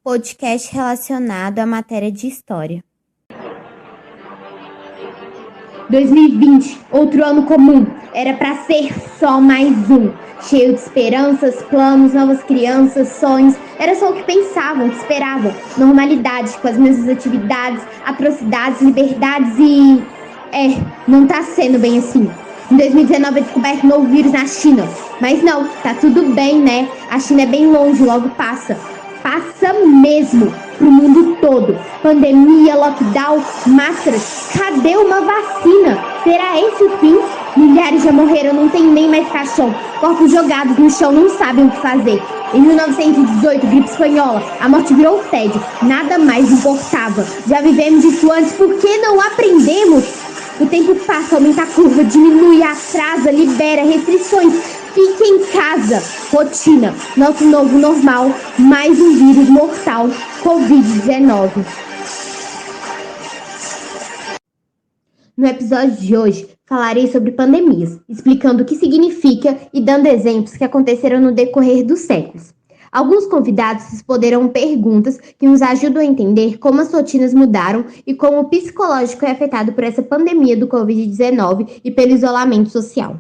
podcast relacionado à matéria de História. 2020, outro ano comum, era para ser só mais um. Cheio de esperanças, planos, novas crianças, sonhos. Era só o que pensavam, que esperavam. Normalidade, com as mesmas atividades, atrocidades, liberdades e... não tá sendo bem assim. Em 2019 é descoberto um novo vírus na China. Mas não, tá tudo bem, né? A China é bem longe, logo passa. Passa mesmo pro mundo todo. Pandemia, lockdown, máscaras. Cadê uma vacina? Será esse o fim? Milhares já morreram, não tem nem mais caixão. Corpos jogados no chão, não sabem o que fazer. Em 1918, gripe espanhola, a morte virou tédio. Nada mais importava. Já vivemos isso antes, por que não aprendemos? O tempo passa, aumenta a curva, diminui, atrasa, libera, restrições. Fique em casa. Rotina. Nosso novo normal. Mais um vírus mortal. Covid-19. No episódio de hoje, falarei sobre pandemias, explicando o que significa e dando exemplos que aconteceram no decorrer dos séculos. Alguns convidados responderão perguntas que nos ajudam a entender como as rotinas mudaram e como o psicológico é afetado por essa pandemia do Covid-19 e pelo isolamento social.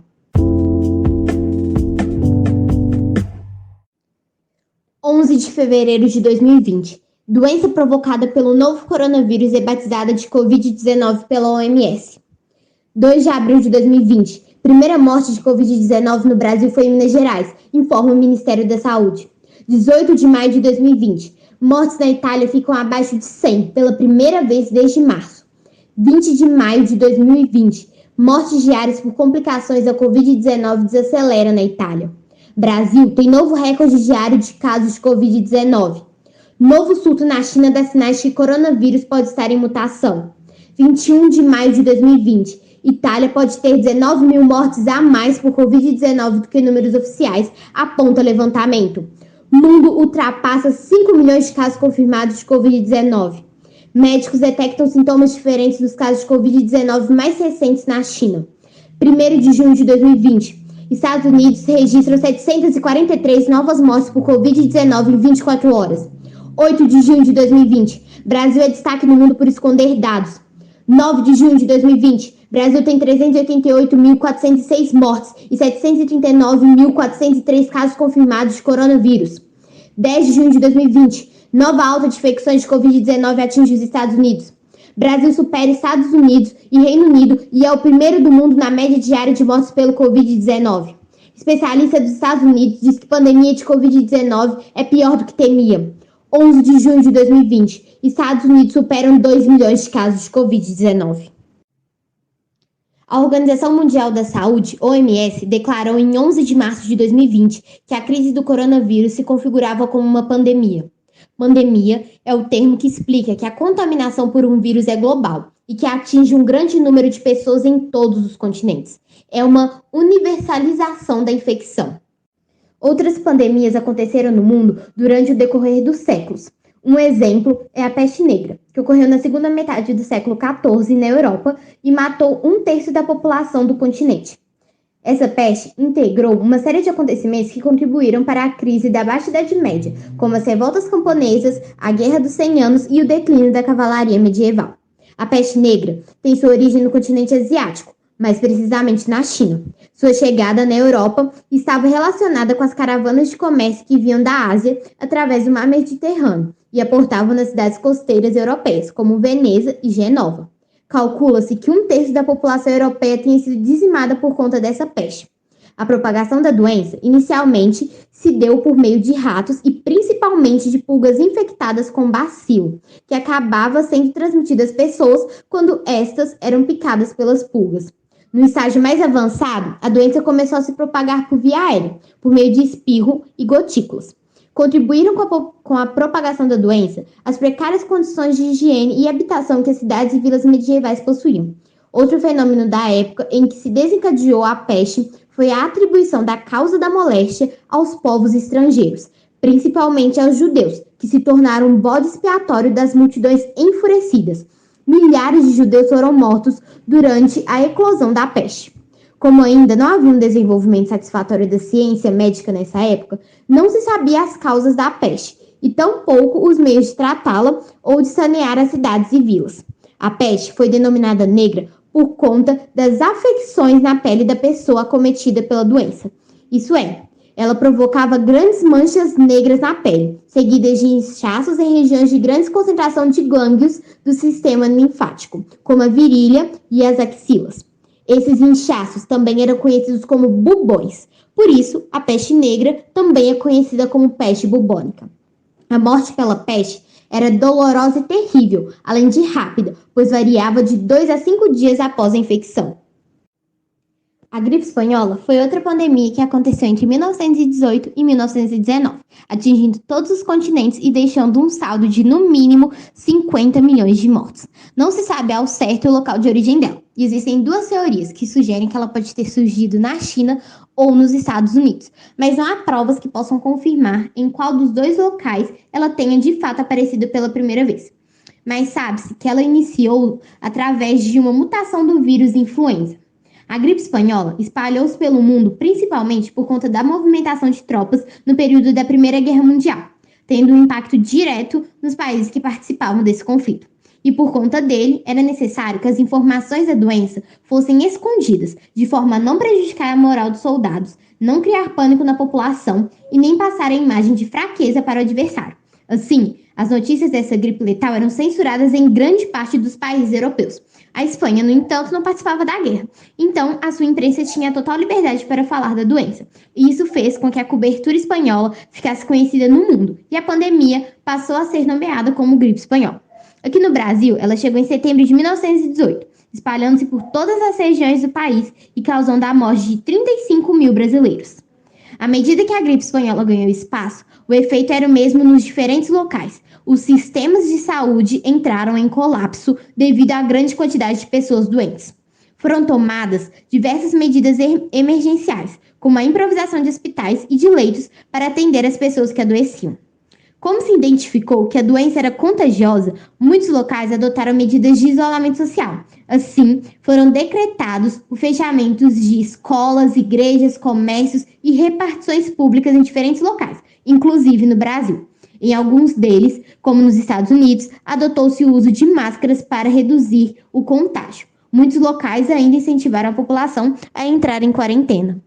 De fevereiro de 2020. Doença provocada pelo novo coronavírus é batizada de Covid-19 pela OMS. 2 de abril de 2020. Primeira morte de Covid-19 no Brasil foi em Minas Gerais, informa o Ministério da Saúde. 18 de maio de 2020. Mortes na Itália ficam abaixo de 100 pela primeira vez desde março. 20 de maio de 2020. Mortes diárias por complicações da Covid-19 desacelera na Itália. Brasil tem novo recorde diário de casos de Covid-19. Novo surto na China dá sinais de que coronavírus pode estar em mutação. 21 de maio de 2020. Itália pode ter 19 mil mortes a mais por Covid-19 do que números oficiais, aponta levantamento. Mundo ultrapassa 5 milhões de casos confirmados de Covid-19. Médicos detectam sintomas diferentes dos casos de Covid-19 mais recentes na China. 1º de junho de 2020. Estados Unidos registram 743 novas mortes por Covid-19 em 24 horas. 8 de junho de 2020. Brasil é destaque no mundo por esconder dados. 9 de junho de 2020. Brasil tem 388.406 mortes e 739.403 casos confirmados de coronavírus. 10 de junho de 2020. Nova alta de infecções de Covid-19 atinge os Estados Unidos. Brasil supera Estados Unidos e Reino Unido e é o primeiro do mundo na média diária de mortes pelo Covid-19. Especialista dos Estados Unidos diz que a pandemia de Covid-19 é pior do que temia. 11 de junho de 2020. Estados Unidos superam 2 milhões de casos de Covid-19. A Organização Mundial da Saúde, OMS, declarou em 11 de março de 2020 que a crise do coronavírus se configurava como uma pandemia. Pandemia é o termo que explica que a contaminação por um vírus é global e que atinge um grande número de pessoas em todos os continentes. É uma universalização da infecção. Outras pandemias aconteceram no mundo durante o decorrer dos séculos. Um exemplo é a peste negra, que ocorreu na segunda metade do século XIV na Europa e matou 1/3 da população do continente. Essa peste integrou uma série de acontecimentos que contribuíram para a crise da Baixa Idade Média, como as revoltas camponesas, a Guerra dos 100 Anos e o declínio da cavalaria medieval. A peste negra tem sua origem no continente asiático, mais precisamente na China. Sua chegada na Europa estava relacionada com as caravanas de comércio que vinham da Ásia através do mar Mediterrâneo e aportavam nas cidades costeiras europeias, como Veneza e Genova. Calcula-se que 1/3 da população europeia tenha sido dizimada por conta dessa peste. A propagação da doença, inicialmente, se deu por meio de ratos e principalmente de pulgas infectadas com bacilo, que acabava sendo transmitida às pessoas quando estas eram picadas pelas pulgas. No estágio mais avançado, a doença começou a se propagar por via aérea, por meio de espirro e gotículas. Contribuíram com a propagação da doença as precárias condições de higiene e habitação que as cidades e vilas medievais possuíam. Outro fenômeno da época em que se desencadeou a peste foi a atribuição da causa da moléstia aos povos estrangeiros, principalmente aos judeus, que se tornaram um bode expiatório das multidões enfurecidas. Milhares de judeus foram mortos durante a eclosão da peste. Como ainda não havia um desenvolvimento satisfatório da ciência médica nessa época, não se sabia as causas da peste e tampouco os meios de tratá-la ou de sanear as cidades e vilas. A peste foi denominada negra por conta das afecções na pele da pessoa acometida pela doença. Isso é, ela provocava grandes manchas negras na pele, seguidas de inchaços em regiões de grande concentração de glândulos do sistema linfático, como a virilha e as axilas. Esses inchaços também eram conhecidos como bubões. Por isso, a peste negra também é conhecida como peste bubônica. A morte pela peste era dolorosa e terrível, além de rápida, pois variava de 2 a 5 dias após a infecção. A gripe espanhola foi outra pandemia que aconteceu entre 1918 e 1919, atingindo todos os continentes e deixando um saldo de, no mínimo, 50 milhões de mortos. Não se sabe ao certo o local de origem dela, e existem duas teorias que sugerem que ela pode ter surgido na China ou nos Estados Unidos, mas não há provas que possam confirmar em qual dos dois locais ela tenha de fato aparecido pela primeira vez. Mas sabe-se que ela iniciou através de uma mutação do vírus influenza. A gripe espanhola espalhou-se pelo mundo principalmente por conta da movimentação de tropas no período da Primeira Guerra Mundial, tendo um impacto direto nos países que participavam desse conflito. E por conta dele, era necessário que as informações da doença fossem escondidas, de forma a não prejudicar a moral dos soldados, não criar pânico na população e nem passar a imagem de fraqueza para o adversário. Assim, as notícias dessa gripe letal eram censuradas em grande parte dos países europeus. A Espanha, no entanto, não participava da guerra, então a sua imprensa tinha total liberdade para falar da doença. E isso fez com que a cobertura espanhola ficasse conhecida no mundo, e a pandemia passou a ser nomeada como gripe espanhola. Aqui no Brasil, ela chegou em setembro de 1918, espalhando-se por todas as regiões do país e causando a morte de 35 mil brasileiros. À medida que a gripe espanhola ganhou espaço, o efeito era o mesmo nos diferentes locais. Os sistemas de saúde entraram em colapso devido à grande quantidade de pessoas doentes. Foram tomadas diversas medidas emergenciais, como a improvisação de hospitais e de leitos para atender as pessoas que adoeciam. Como se identificou que a doença era contagiosa, muitos locais adotaram medidas de isolamento social. Assim, foram decretados o fechamento de escolas, igrejas, comércios e repartições públicas em diferentes locais, inclusive no Brasil. Em alguns deles, como nos Estados Unidos, adotou-se o uso de máscaras para reduzir o contágio. Muitos locais ainda incentivaram a população a entrar em quarentena.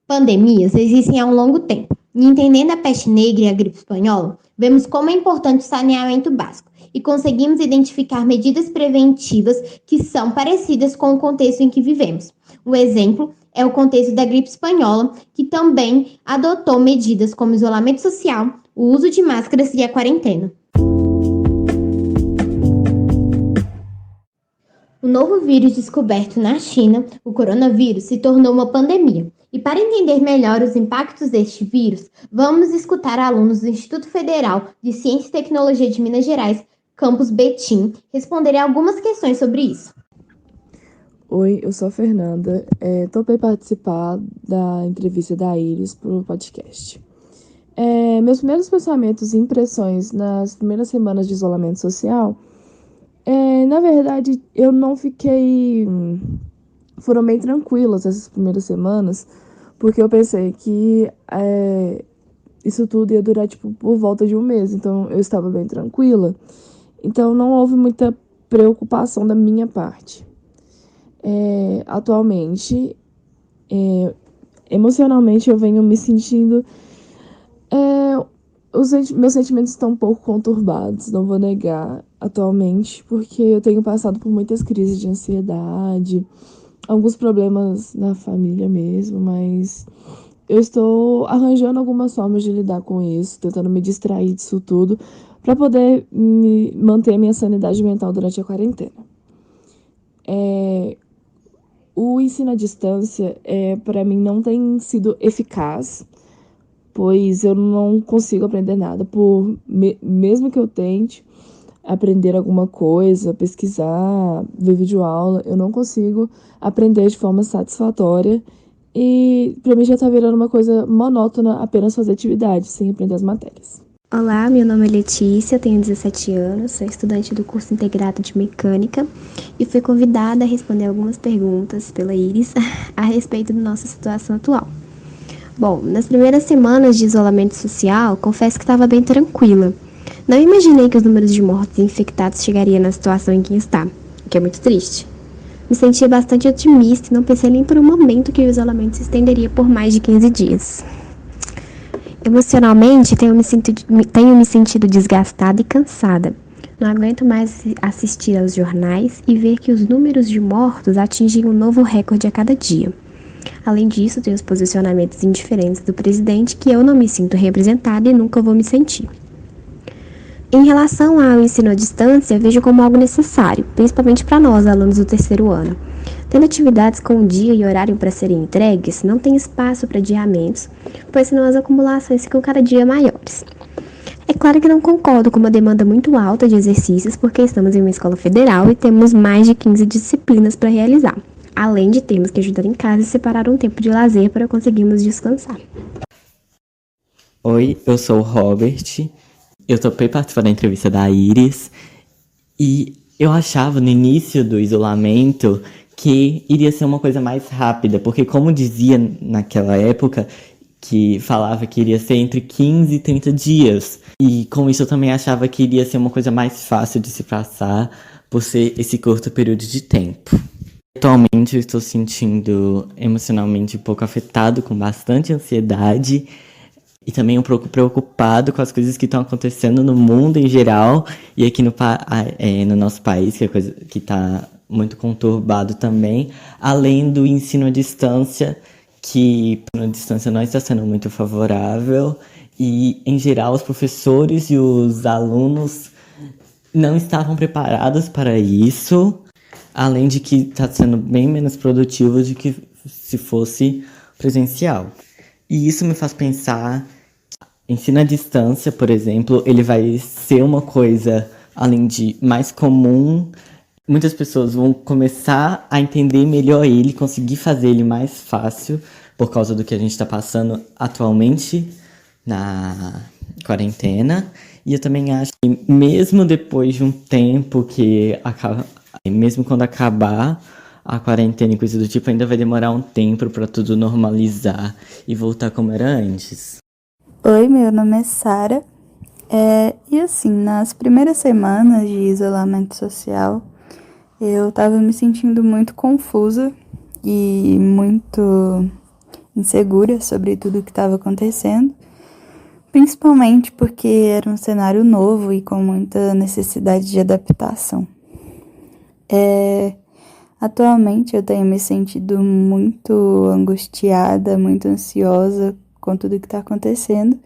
Pandemias existem há um longo tempo. E entendendo a peste negra e a gripe espanhola, vemos como é importante o saneamento básico e conseguimos identificar medidas preventivas que são parecidas com o contexto em que vivemos. Um exemplo é o contexto da gripe espanhola, que também adotou medidas como isolamento social, o uso de máscaras e a quarentena. O novo vírus descoberto na China, o coronavírus, se tornou uma pandemia. E para entender melhor os impactos deste vírus, vamos escutar alunos do Instituto Federal de Ciência e Tecnologia de Minas Gerais, campus Betim, responderem algumas questões sobre isso. Oi, eu sou a Fernanda. Topei participar da entrevista da Iris para o podcast. Meus primeiros pensamentos e impressões nas primeiras semanas de isolamento social, na verdade, eu não fiquei... Foram bem tranquilas essas primeiras semanas, porque eu pensei que isso tudo ia durar por volta de um mês, então eu estava bem tranquila. Então não houve muita preocupação da minha parte. Atualmente, emocionalmente eu venho me sentindo... meus sentimentos estão um pouco conturbados, não vou negar, atualmente, porque eu tenho passado por muitas crises de ansiedade, alguns problemas na família mesmo, mas eu estou arranjando algumas formas de lidar com isso, tentando me distrair disso tudo, para poder manter a minha sanidade mental durante a quarentena. O ensino à distância, para mim, não tem sido eficaz, pois eu não consigo aprender nada, mesmo que eu tente aprender alguma coisa, pesquisar, ver videoaula, eu não consigo aprender de forma satisfatória e para mim já tá virando uma coisa monótona apenas fazer atividade, sem aprender as matérias. Olá, meu nome é Letícia, tenho 17 anos, sou estudante do curso integrado de mecânica e fui convidada a responder algumas perguntas pela Iris a respeito da nossa situação atual. Bom, nas primeiras semanas de isolamento social, confesso que estava bem tranquila. Não imaginei que os números de mortos e infectados chegariam na situação em que está, o que é muito triste. Me sentia bastante otimista e não pensei nem por um momento que o isolamento se estenderia por mais de 15 dias. Emocionalmente, tenho me sentido desgastada e cansada. Não aguento mais assistir aos jornais e ver que os números de mortos atingem um novo recorde a cada dia. Além disso, tem os posicionamentos indiferentes do presidente que eu não me sinto representada e nunca vou me sentir. Em relação ao ensino à distância, vejo como algo necessário, principalmente para nós, alunos do terceiro ano. Tendo atividades com dia e horário para serem entregues, não tem espaço para adiamentos, pois senão as acumulações ficam cada dia maiores. É claro que não concordo com uma demanda muito alta de exercícios, porque estamos em uma escola federal e temos mais de 15 disciplinas para realizar, além de termos que ajudar em casa e separar um tempo de lazer para conseguirmos descansar. Oi, eu sou o Robert. Eu topei participar da entrevista da Iris e eu achava no início do isolamento que iria ser uma coisa mais rápida, porque como dizia naquela época, que falava que iria ser entre 15 e 30 dias. E com isso eu também achava que iria ser uma coisa mais fácil de se passar por ser esse curto período de tempo. Atualmente eu estou sentindo emocionalmente um pouco afetado, com bastante ansiedade e também um pouco preocupado com as coisas que estão acontecendo no mundo em geral e aqui no nosso país, que é coisa que está muito conturbado também, além do ensino à distância, que a distância não está sendo muito favorável e, em geral, os professores e os alunos não estavam preparados para isso, além de que está sendo bem menos produtivo do que se fosse presencial. E isso me faz pensar que ensino à distância, por exemplo, ele vai ser uma coisa, além de mais comum, muitas pessoas vão começar a entender melhor ele, conseguir fazer ele mais fácil, por causa do que a gente está passando atualmente na quarentena. E eu também acho que mesmo depois de um tempo mesmo quando acabar a quarentena e coisa do tipo, ainda vai demorar um tempo para tudo normalizar e voltar como era antes. Oi, meu nome é Sara. E assim, nas primeiras semanas de isolamento social, eu tava me sentindo muito confusa e muito insegura sobre tudo que estava acontecendo, principalmente porque era um cenário novo e com muita necessidade de adaptação. Atualmente eu tenho me sentido muito angustiada, muito ansiosa com tudo que está acontecendo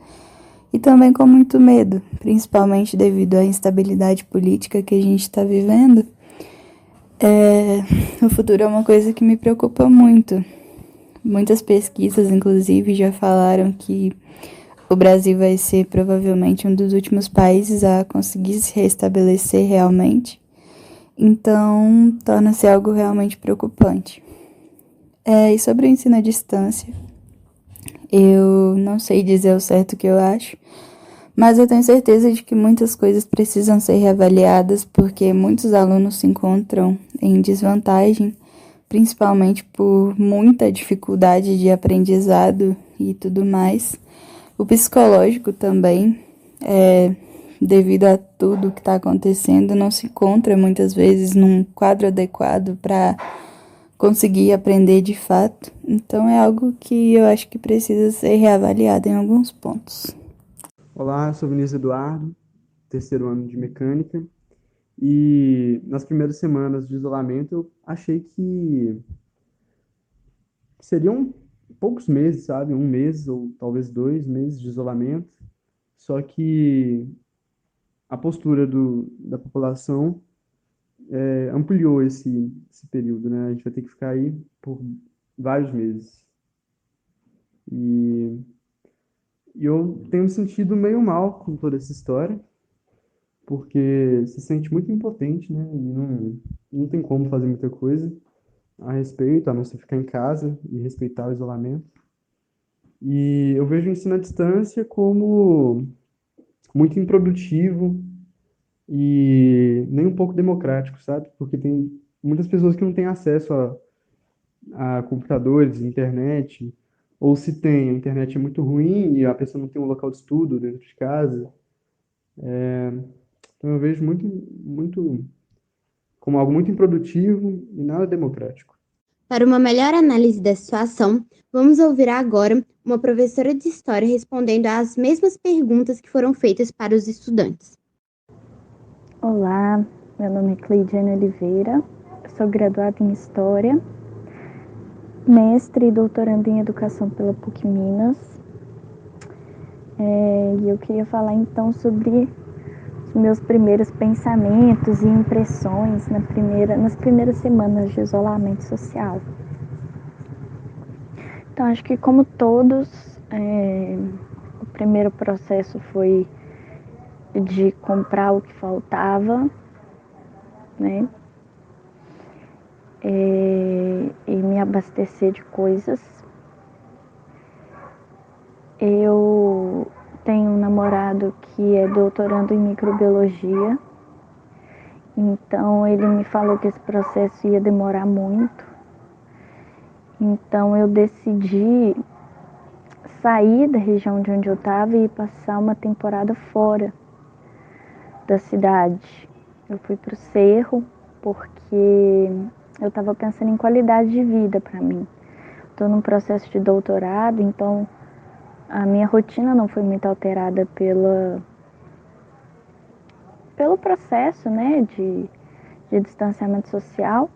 e também com muito medo, principalmente devido à instabilidade política que a gente está vivendo. O futuro é uma coisa que me preocupa muito. Muitas pesquisas, inclusive, já falaram que o Brasil vai ser provavelmente um dos últimos países a conseguir se restabelecer realmente. Então, torna-se algo realmente preocupante. E sobre o ensino à distância, eu não sei dizer ao certo o que eu acho, mas eu tenho certeza de que muitas coisas precisam ser reavaliadas porque muitos alunos se encontram em desvantagem, principalmente por muita dificuldade de aprendizado e tudo mais. O psicológico também, devido a tudo que está acontecendo, não se encontra muitas vezes num quadro adequado para conseguir aprender de fato. Então é algo que eu acho que precisa ser reavaliado em alguns pontos. Olá, sou Vinícius Eduardo, terceiro ano de mecânica, e nas primeiras semanas de isolamento eu achei que seriam poucos meses, sabe? 1 mês ou talvez 2 meses de isolamento, só que a postura da população ampliou esse período, né? A gente vai ter que ficar aí por vários meses. E eu tenho me sentido meio mal com toda essa história, porque se sente muito impotente, né? E não tem como fazer muita coisa a respeito, a não ser ficar em casa e respeitar o isolamento. E eu vejo o ensino à distância como muito improdutivo e nem um pouco democrático, sabe? Porque tem muitas pessoas que não têm acesso a computadores, internet, ou se tem, a internet é muito ruim e a pessoa não tem um local de estudo dentro de casa. Então eu vejo muito como algo muito improdutivo e nada democrático. Para uma melhor análise da situação, vamos ouvir agora uma professora de História respondendo às mesmas perguntas que foram feitas para os estudantes. Olá, meu nome é Cleidiane Oliveira, sou graduada em História, mestre e doutoranda em Educação pela PUC Minas. E eu queria falar então sobre os meus primeiros pensamentos e impressões nas primeiras semanas de isolamento social. Então, acho que como todos, o primeiro processo foi de comprar o que faltava, né? E me abastecer de coisas. Eu tenho um namorado que é doutorando em microbiologia, então ele me falou que esse processo ia demorar muito. Então eu decidi sair da região de onde eu estava e passar uma temporada fora da cidade. Eu fui para o Cerro porque eu estava pensando em qualidade de vida para mim. Estou num processo de doutorado, então a minha rotina não foi muito alterada pelo processo, né, de distanciamento social,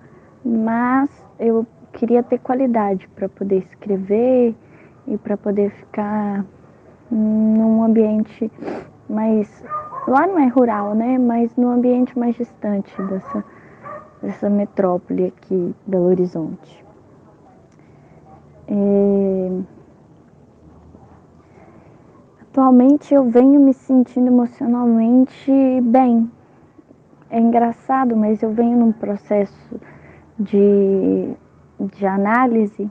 mas eu queria ter qualidade para poder escrever e para poder ficar num ambiente mais, lá não é rural, né, mas num ambiente mais distante dessa metrópole aqui, Belo Horizonte. Atualmente eu venho me sentindo emocionalmente bem. É engraçado, mas eu venho num processo de análise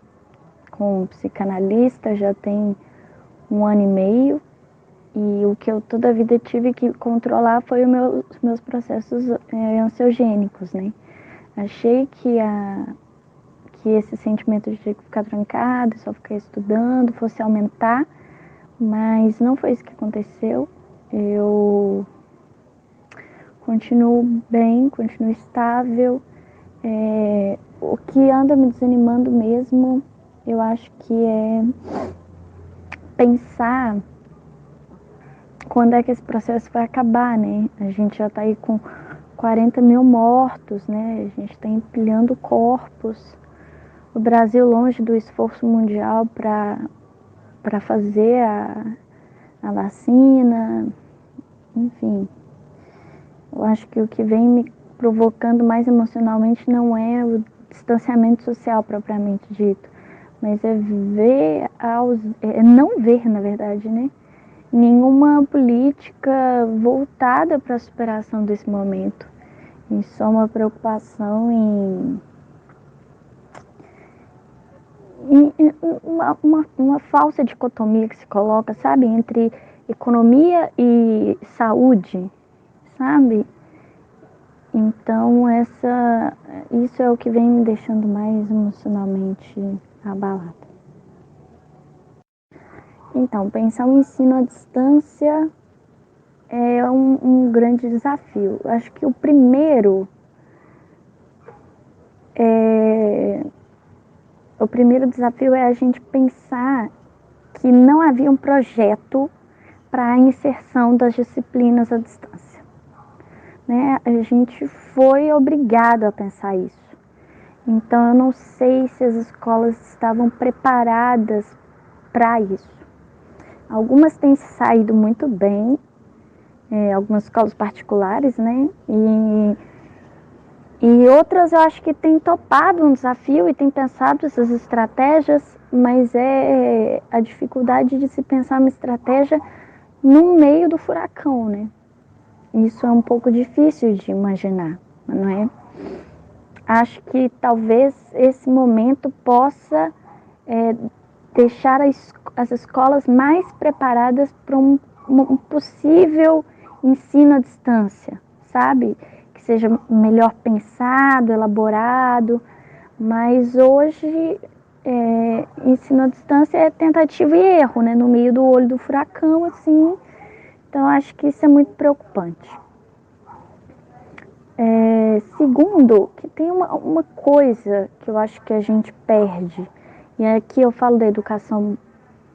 com um psicanalista já tem 1 ano e meio, e o que eu toda a vida tive que controlar foi os meus processos ansiogênicos, né? Achei que esse sentimento de ter que ficar trancada, só ficar estudando, fosse aumentar, mas não foi isso que aconteceu. Eu continuo bem, continuo estável. O que anda me desanimando mesmo, eu acho que é pensar quando é que esse processo vai acabar, né? A gente já está aí com 40 mil mortos, né? A gente está empilhando corpos. O Brasil longe do esforço mundial para fazer a vacina, enfim. Eu acho que o que vem me provocando mais emocionalmente não é o distanciamento social propriamente dito, mas é não ver, na verdade, né? Nenhuma política voltada para a superação desse momento. E só uma preocupação em uma falsa dicotomia que se coloca, sabe, entre economia e saúde, sabe? Então isso é o que vem me deixando mais emocionalmente abalada. Então, pensar o ensino à distância é um grande desafio. Acho que o primeiro desafio é a gente pensar que não havia um projeto para a inserção das disciplinas à distância, né? A gente foi obrigado a pensar isso. Então, eu não sei se as escolas estavam preparadas para isso. Algumas têm saído muito bem, algumas escolas particulares, né? E outras eu acho que têm topado um desafio e têm pensado essas estratégias, mas é a dificuldade de se pensar uma estratégia no meio do furacão, né? Isso é um pouco difícil de imaginar, não é? Acho que talvez esse momento possa deixar as escolas mais preparadas para um possível ensino à distância, sabe? Que seja melhor pensado, elaborado, mas hoje ensino à distância é tentativa e erro, né? No meio do olho do furacão, assim. Então, eu acho que isso é muito preocupante. Segundo, que tem uma coisa que eu acho que a gente perde, e aqui eu falo da educação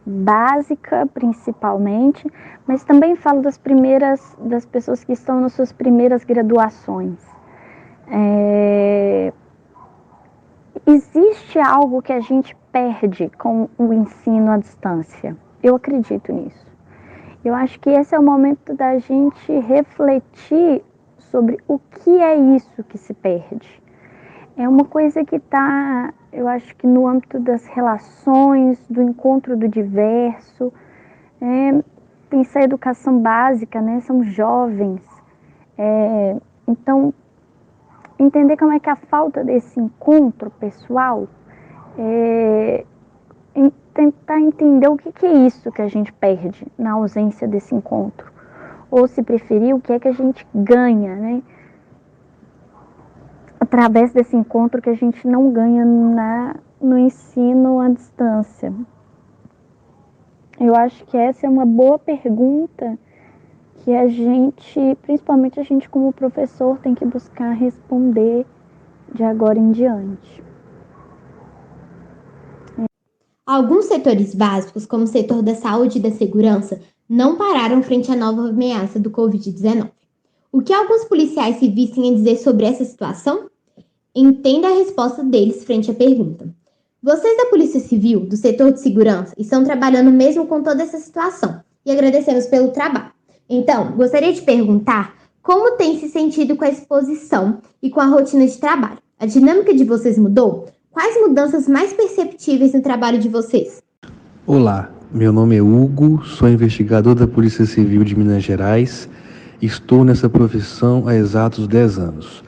básica, principalmente, mas também falo das pessoas que estão nas suas primeiras graduações. Existe algo que a gente perde com o ensino à distância. Eu acredito nisso. Eu acho que esse é o momento da gente refletir sobre o que é isso que se perde. É uma coisa que está, eu acho que no âmbito das relações, do encontro do diverso. Pensar a educação básica, né? São jovens. Então, entender como é que a falta desse encontro pessoal, tentar entender o que é isso que a gente perde na ausência desse encontro. Ou, se preferir, o que é que a gente ganha, né? Através desse encontro que a gente não ganha no ensino à distância. Eu acho que essa é uma boa pergunta que a gente, principalmente a gente como professor, tem que buscar responder de agora em diante. Alguns setores básicos, como o setor da saúde e da segurança, não pararam frente à nova ameaça do Covid-19. O que alguns policiais civis têm a dizer sobre essa situação? Entenda a resposta deles frente à pergunta. Vocês da Polícia Civil, do setor de segurança, estão trabalhando mesmo com toda essa situação e agradecemos pelo trabalho. Então, gostaria de perguntar como tem se sentido com a exposição e com a rotina de trabalho. A dinâmica de vocês mudou? Quais mudanças mais perceptíveis no trabalho de vocês? Olá, meu nome é Hugo, sou investigador da Polícia Civil de Minas Gerais e estou nessa profissão há exatos 10 anos.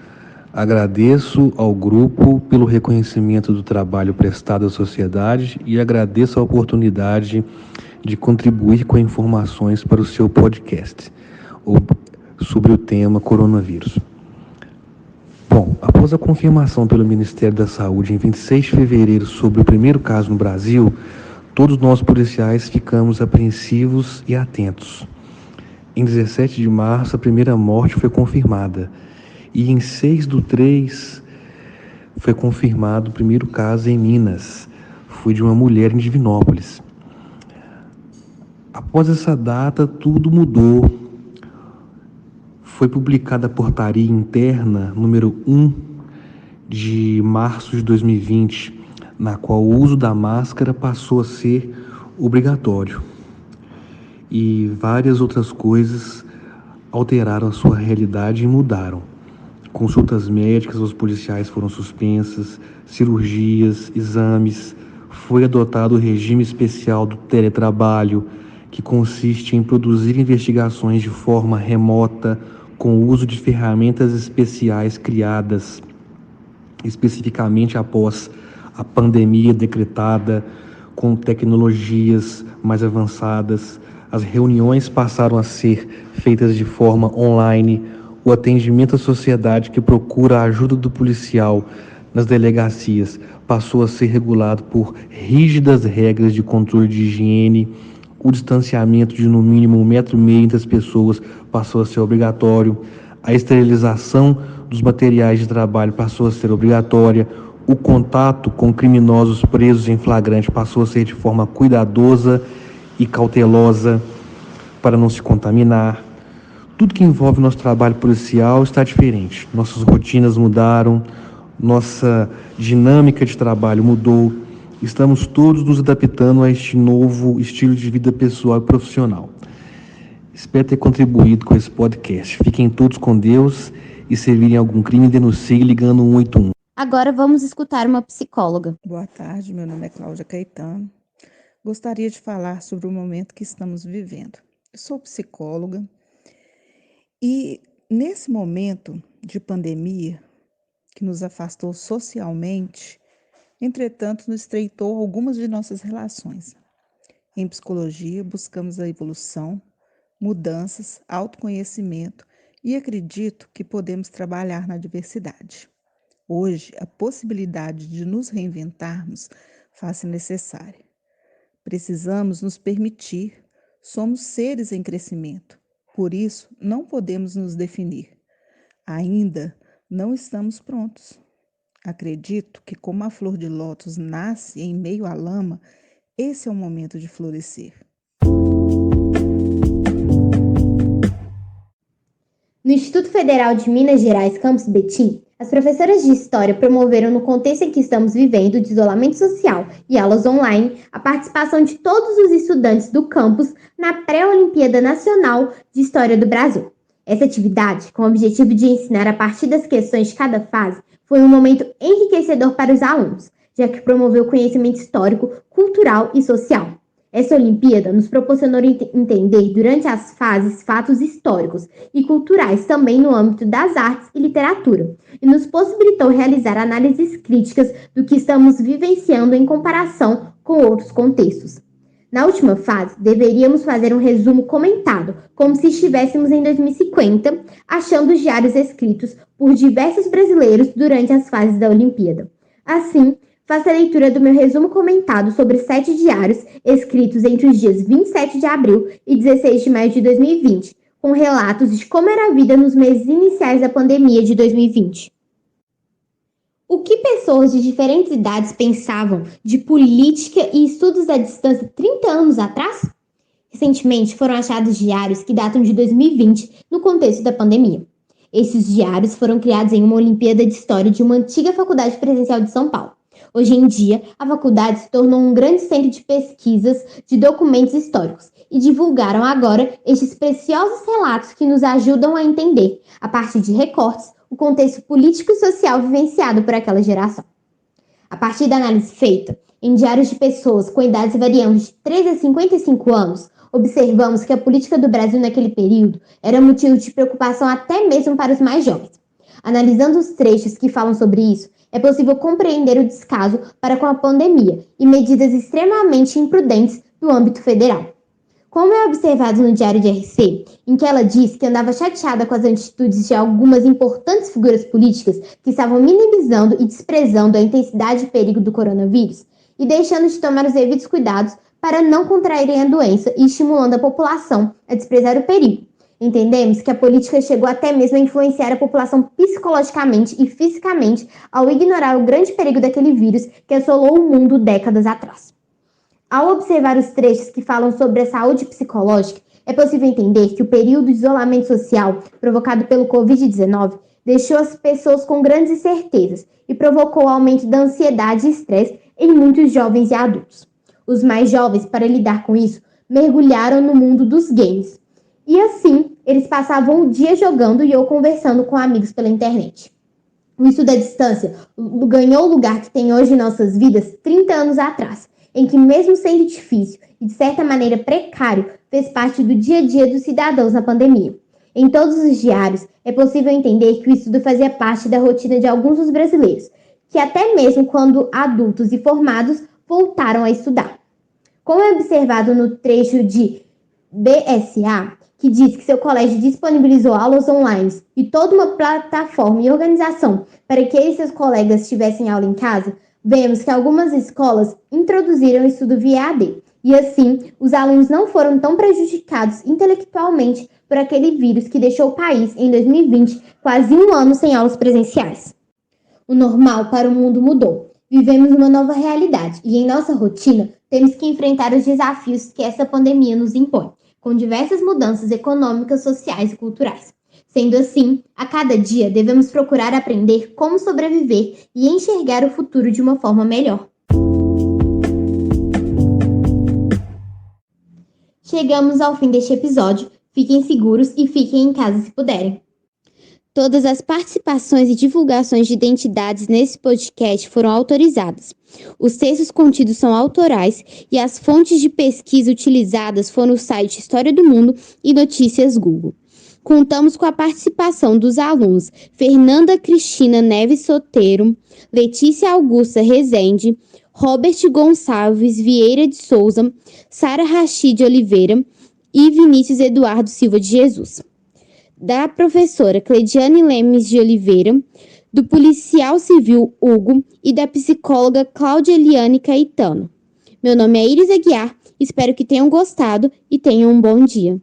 Agradeço ao grupo pelo reconhecimento do trabalho prestado à sociedade e agradeço a oportunidade de contribuir com informações para o seu podcast sobre o tema coronavírus. Bom, após a confirmação pelo Ministério da Saúde em 26 de fevereiro sobre o primeiro caso no Brasil, todos nós policiais ficamos apreensivos e atentos. Em 17 de março, a primeira morte foi confirmada. E em 6/3 foi confirmado o primeiro caso em Minas. Foi de uma mulher em Divinópolis. Após essa data, tudo mudou. Foi publicada a portaria interna número 1 de março de 2020, na qual o uso da máscara passou a ser obrigatório. E várias outras coisas alteraram a sua realidade e mudaram. Consultas médicas aos policiais foram suspensas, cirurgias, exames. Foi adotado o regime especial do teletrabalho, que consiste em produzir investigações de forma remota, com o uso de ferramentas especiais criadas especificamente após a pandemia decretada, com tecnologias mais avançadas. As reuniões passaram a ser feitas de forma online. O atendimento à sociedade que procura a ajuda do policial nas delegacias passou a ser regulado por rígidas regras de controle de higiene. O distanciamento de no mínimo 1,5 m entre as pessoas passou a ser obrigatório. A esterilização dos materiais de trabalho passou a ser obrigatória. O contato com criminosos presos em flagrante passou a ser de forma cuidadosa e cautelosa para não se contaminar. Tudo que envolve nosso trabalho policial está diferente. Nossas rotinas mudaram, nossa dinâmica de trabalho mudou. Estamos todos nos adaptando a este novo estilo de vida pessoal e profissional. Espero ter contribuído com esse podcast. Fiquem todos com Deus e se virem algum crime, denuncie ligando 181. Agora vamos escutar uma psicóloga. Boa tarde, meu nome é Cláudia Caetano. Gostaria de falar sobre o momento que estamos vivendo. Eu sou psicóloga e nesse momento de pandemia que nos afastou socialmente, entretanto, nos estreitou algumas de nossas relações. Em psicologia, buscamos a evolução, mudanças, autoconhecimento e acredito que podemos trabalhar na diversidade. Hoje, a possibilidade de nos reinventarmos faz-se necessária. Precisamos nos permitir. Somos seres em crescimento. Por isso, não podemos nos definir. Ainda não estamos prontos. Acredito que, como a flor de lótus nasce em meio à lama, esse é o momento de florescer. No Instituto Federal de Minas Gerais, Campus Betim, as professoras de História promoveram, no contexto em que estamos vivendo de isolamento social e aulas online, a participação de todos os estudantes do campus na Pré-Olimpíada Nacional de História do Brasil. Essa atividade, com o objetivo de ensinar a partir das questões de cada fase, foi um momento enriquecedor para os alunos, já que promoveu conhecimento histórico, cultural e social. Essa Olimpíada nos proporcionou entender durante as fases fatos históricos e culturais também no âmbito das artes e literatura, e nos possibilitou realizar análises críticas do que estamos vivenciando em comparação com outros contextos. Na última fase, deveríamos fazer um resumo comentado, como se estivéssemos em 2050, achando os diários escritos por diversos brasileiros durante as fases da Olimpíada. Assim, faça a leitura do meu resumo comentado sobre 7 diários escritos entre os dias 27 de abril e 16 de maio de 2020, com relatos de como era a vida nos meses iniciais da pandemia de 2020. O que pessoas de diferentes idades pensavam de política e estudos à distância 30 anos atrás? Recentemente foram achados diários que datam de 2020 no contexto da pandemia. Esses diários foram criados em uma Olimpíada de História de uma antiga faculdade presencial de São Paulo. Hoje em dia, a faculdade se tornou um grande centro de pesquisas de documentos históricos e divulgaram agora estes preciosos relatos que nos ajudam a entender, a partir de recortes, o contexto político e social vivenciado por aquela geração. A partir da análise feita em diários de pessoas com idades variando de 13 a 55 anos, observamos que a política do Brasil naquele período era motivo de preocupação até mesmo para os mais jovens. Analisando os trechos que falam sobre isso, é possível compreender o descaso para com a pandemia e medidas extremamente imprudentes do âmbito federal. Como é observado no Diário de RC, em que ela diz que andava chateada com as atitudes de algumas importantes figuras políticas que estavam minimizando e desprezando a intensidade e perigo do coronavírus e deixando de tomar os devidos cuidados para não contraírem a doença e estimulando a população a desprezar o perigo. Entendemos que a política chegou até mesmo a influenciar a população psicologicamente e fisicamente ao ignorar o grande perigo daquele vírus que assolou o mundo décadas atrás. Ao observar os trechos que falam sobre a saúde psicológica, é possível entender que o período de isolamento social provocado pelo Covid-19 deixou as pessoas com grandes incertezas e provocou o aumento da ansiedade e estresse em muitos jovens e adultos. Os mais jovens, para lidar com isso, mergulharam no mundo dos games. E assim, eles passavam o dia jogando e ou conversando com amigos pela internet. O estudo à distância ganhou o lugar que tem hoje em nossas vidas 30 anos atrás, em que, mesmo sendo difícil e de certa maneira precário, fez parte do dia a dia dos cidadãos na pandemia. Em todos os diários, é possível entender que o estudo fazia parte da rotina de alguns dos brasileiros, que até mesmo quando adultos e formados voltaram a estudar. Como é observado no trecho de BSA, que diz que seu colégio disponibilizou aulas online e toda uma plataforma e organização para que ele e seus colegas tivessem aula em casa, vemos que algumas escolas introduziram o estudo via EAD, e assim, os alunos não foram tão prejudicados intelectualmente por aquele vírus que deixou o país, em 2020, quase um ano sem aulas presenciais. O normal para o mundo mudou. Vivemos uma nova realidade e, em nossa rotina, temos que enfrentar os desafios que essa pandemia nos impõe, com diversas mudanças econômicas, sociais e culturais. Sendo assim, a cada dia devemos procurar aprender como sobreviver e enxergar o futuro de uma forma melhor. Chegamos ao fim deste episódio. Fiquem seguros e fiquem em casa se puderem. Todas as participações e divulgações de identidades nesse podcast foram autorizadas. Os textos contidos são autorais e as fontes de pesquisa utilizadas foram o site História do Mundo e Notícias Google. Contamos com a participação dos alunos Fernanda Cristina Neves Soteiro, Letícia Augusta Rezende, Robert Gonçalves Vieira de Souza, Sara Rachid Oliveira e Vinícius Eduardo Silva de Jesus. Da professora Cleidiane Lemes de Oliveira, do policial civil Hugo e da psicóloga Cláudia Eliane Caetano. Meu nome é Iris Aguiar, espero que tenham gostado e tenham um bom dia.